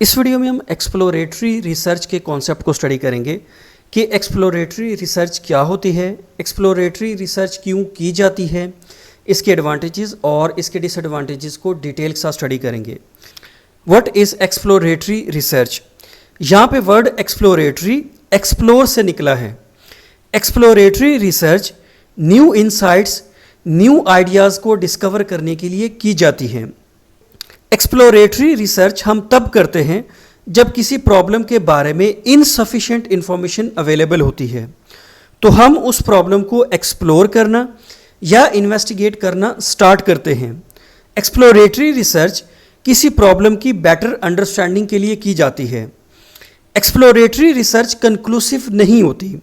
इस वीडियो में हम एक्सप्लोरेटरी रिसर्च के कॉन्सेप्ट को स्टडी करेंगे कि एक्सप्लोरेटरी रिसर्च क्या होती है, एक्सप्लोरेटरी रिसर्च क्यों की जाती है, इसके एडवांटेजेस और इसके डिसएडवांटेजेस को डिटेल के साथ स्टडी करेंगे। What is exploratory research? यहाँ पे वर्ड एक्सप्लोरेटरी एक्सप्लोर से निकला है। Exploratory research new insights, new ideas को डिस्कवर करने के लिए की जाती है। एक्सप्लोरेटरी रिसर्च हम तब करते हैं जब किसी प्रॉब्लम के बारे में इनसफिशिएंट इंफॉर्मेशन अवेलेबल होती है, तो हम उस प्रॉब्लम को एक्सप्लोर करना या इन्वेस्टिगेट करना स्टार्ट करते हैं। एक्सप्लोरेटरी रिसर्च किसी प्रॉब्लम की बेटर अंडरस्टैंडिंग के लिए की जाती है। एक्सप्लोरेटरी रिसर्च कंक्लूसिव नहीं होती।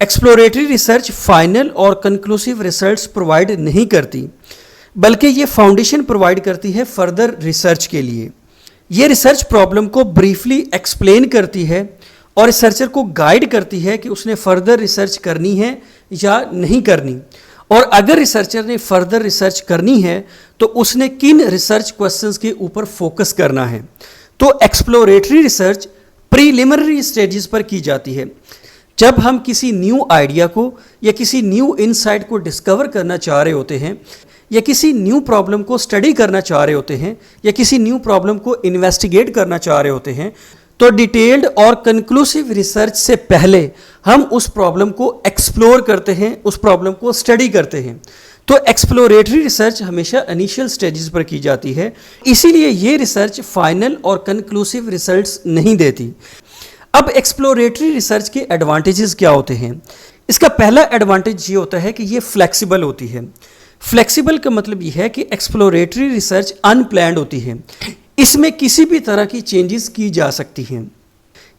एक्सप्लोरेटरी रिसर्च फाइनल और कंक्लूसिव रिजल्ट्स प्रोवाइड नहीं करती, बल्कि ये फाउंडेशन प्रोवाइड करती है फर्दर रिसर्च के लिए। ये रिसर्च प्रॉब्लम को ब्रीफली एक्सप्लेन करती है और रिसर्चर को गाइड करती है कि उसने फर्दर रिसर्च करनी है या नहीं करनी, और अगर रिसर्चर ने फर्दर रिसर्च करनी है तो उसने किन रिसर्च क्वेश्चंस के ऊपर फोकस करना है। तो एक्सप्लोरेटरी रिसर्च प्रीलिमिनरी स्टेजेस पर की जाती है। जब हम किसी न्यू आइडिया को या किसी न्यू इनसाइट को डिस्कवर करना चाह रहे होते हैं, या किसी न्यू प्रॉब्लम को स्टडी करना चाह रहे होते हैं, या किसी न्यू प्रॉब्लम को इन्वेस्टिगेट करना चाह रहे होते हैं, तो डिटेल्ड और कंक्लूसिव रिसर्च से पहले हम उस प्रॉब्लम को एक्सप्लोर करते हैं, उस प्रॉब्लम को स्टडी करते हैं। तो एक्सप्लोरेटरी रिसर्च हमेशा इनिशियल स्टेजेस पर की जाती है, इसीलिए ये रिसर्च फाइनल और कंक्लूसिव रिजल्ट्स नहीं देती। अब एक्सप्लोरेटरी रिसर्च के एडवांटेजेस क्या होते हैं? इसका पहला एडवांटेज ये होता है कि ये फ्लेक्सिबल होती है। फ्लेक्सिबल का मतलब ये है कि एक्सप्लोरेटरी रिसर्च अनप्लैन्ड होती है, इसमें किसी भी तरह की चेंजेस की जा सकती हैं।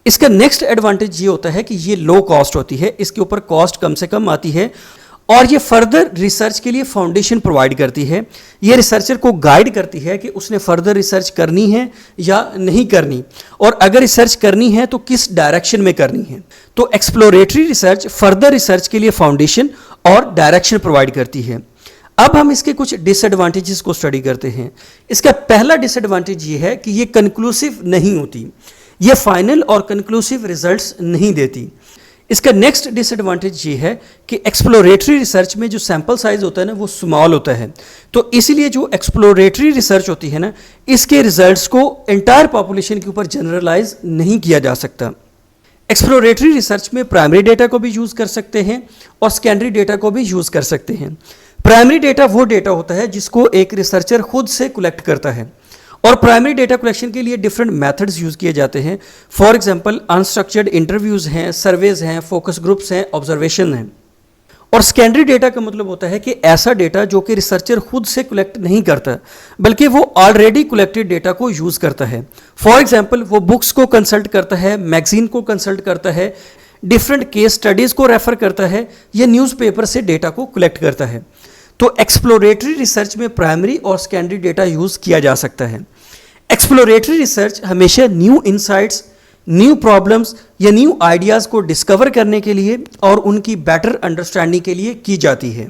इसका नेक्स्ट एडवांटेज ये होता है कि ये लो कॉस्ट होती है, इसके ऊपर कॉस्ट कम से कम आती है, और ये फर्दर रिसर्च के लिए फाउंडेशन प्रोवाइड करती है। ये रिसर्चर को गाइड करती है कि उसने फर्दर रिसर्च करनी है या नहीं करनी, और अगर रिसर्च करनी है तो किस डायरेक्शन में करनी है। तो एक्सप्लोरेटरी रिसर्च फर्दर रिसर्च के लिए फाउंडेशन और डायरेक्शन प्रोवाइड करती है। अब हम इसके कुछ डिसएडवांटेजेस को स्टडी करते हैं। इसका पहला डिसएडवांटेज ये है कि ये कंक्लूसिव नहीं होती, ये फाइनल और कंक्लूसिव रिजल्ट्स नहीं देती। इसका नेक्स्ट डिसएडवांटेज ये है कि एक्सप्लोरेटरी रिसर्च में जो सैंपल साइज होता है ना, वो स्मॉल होता है, तो इसीलिए जो एक्सप्लोरेटरी रिसर्च होती है ना, इसके रिजल्ट्स को एंटायर पॉपुलेशन के ऊपर जनरलाइज नहीं किया जा सकता। एक्सप्लोरेटरी रिसर्च में प्राइमरी डेटा को भी यूज़ कर सकते हैं और सेकेंडरी डेटा को भी यूज़ कर सकते हैं। प्राइमरी डेटा वो डेटा होता है जिसको एक रिसर्चर खुद से कलेक्ट करता है, और प्राइमरी डेटा कलेक्शन के लिए डिफरेंट मेथड्स यूज़ किए जाते हैं। फॉर एग्जांपल अनस्ट्रक्चर्ड इंटरव्यूज़ हैं, सर्वेज हैं, फोकस ग्रुप्स हैं, ऑब्जर्वेशन हैं। और सेकेंडरी डेटा का मतलब होता है कि ऐसा डेटा जो कि रिसर्चर खुद से कलेक्ट नहीं करता, बल्कि वो ऑलरेडी कलेक्टेड डेटा को यूज़ करता है। फॉर एग्जांपल वो बुक्स को कंसल्ट करता है, मैगजीन को कंसल्ट करता है, डिफरेंट केस स्टडीज़ को रेफर करता है, या न्यूज़पेपर से डेटा को कलेक्ट करता है। तो एक्सप्लोरेटरी रिसर्च में प्राइमरी और सेकेंडरी डेटा यूज़ किया जा सकता है। एक्सप्लोरेटरी रिसर्च हमेशा न्यू इंसाइट्स, न्यू प्रॉब्लम्स या न्यू आइडियाज़ को डिस्कवर करने के लिए और उनकी बेटर अंडरस्टैंडिंग के लिए की जाती है।